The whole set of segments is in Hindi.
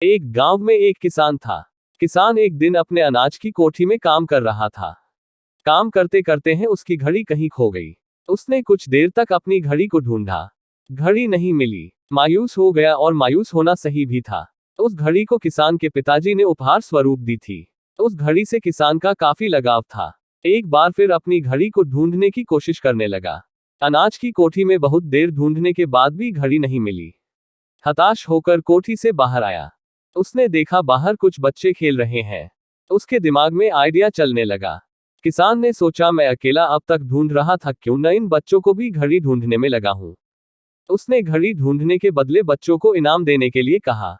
एक गांव में एक किसान था। किसान एक दिन अपने अनाज की कोठी में काम कर रहा था। काम करते करते हैं उसकी घड़ी कहीं खो गई। उसने कुछ देर तक अपनी घड़ी को ढूंढा। घड़ी नहीं मिली। मायूस हो गया, और मायूस होना सही भी था। उस घड़ी को किसान के पिताजी ने उपहार स्वरूप दी थी। उस घड़ी से किसान का काफी लगाव था। एक बार फिर अपनी घड़ी को ढूंढने की कोशिश करने लगा। अनाज की कोठी में बहुत देर ढूंढने के बाद भी घड़ी नहीं मिली। हताश होकर कोठी से बाहर आया। उसने देखा बाहर कुछ बच्चे खेल रहे हैं। उसके दिमाग में आइडिया चलने लगा। किसान ने सोचा, मैं अकेला अब तक ढूंढ रहा था, क्यों न इन बच्चों को भी घड़ी ढूंढने में लगा हूं। उसने घड़ी ढूंढने के बदले बच्चों को इनाम देने के लिए कहा।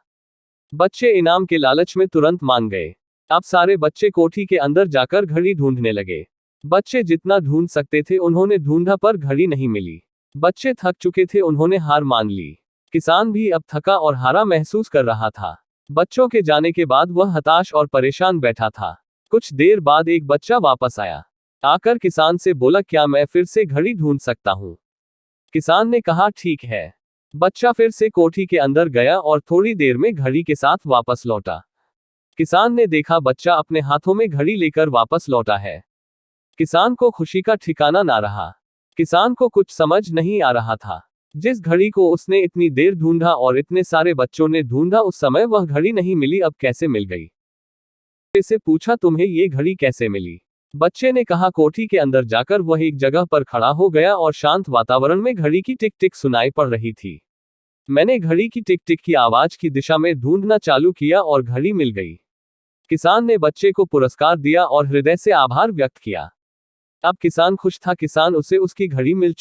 बच्चे इनाम के लालच में तुरंत मान गए। अब सारे बच्चे कोठी के अंदर जाकर घड़ी ढूंढने लगे। बच्चे जितना ढूंढ सकते थे उन्होंने ढूंढा, पर घड़ी नहीं मिली। बच्चे थक चुके थे, उन्होंने हार मान ली। किसान भी अब थका और हारा महसूस कर रहा था। बच्चों के जाने के बाद वह हताश और परेशान बैठा था। कुछ देर बाद एक बच्चा वापस आया। आकर किसान से बोला, क्या मैं फिर से घड़ी ढूंढ सकता हूं? किसान ने कहा, ठीक है। बच्चा फिर से कोठी के अंदर गया और थोड़ी देर में घड़ी के साथ वापस लौटा। किसान ने देखा बच्चा अपने हाथों में घड़ी लेकर वापस लौटा है। किसान को खुशी का ठिकाना ना रहा। किसान को कुछ समझ नहीं आ रहा था। जिस घड़ी को उसने इतनी देर ढूंढा और इतने सारे बच्चों ने ढूंढा, उस समय वह घड़ी नहीं मिली, अब कैसे मिल गई? से पूछा, तुम्हें ये घड़ी कैसे मिली? बच्चे ने कहा, कोठी के अंदर जाकर वह एक जगह पर खड़ा हो गया और शांत वातावरण में घड़ी की टिक टिक सुनाई पड़ रही थी। मैंने घड़ी की टिक टिक की आवाज की दिशा में ढूंढना चालू किया और घड़ी मिल गई। किसान ने बच्चे को पुरस्कार दिया और हृदय से आभार व्यक्त किया। अब किसान खुश था, किसान उसे उसकी घड़ी मिल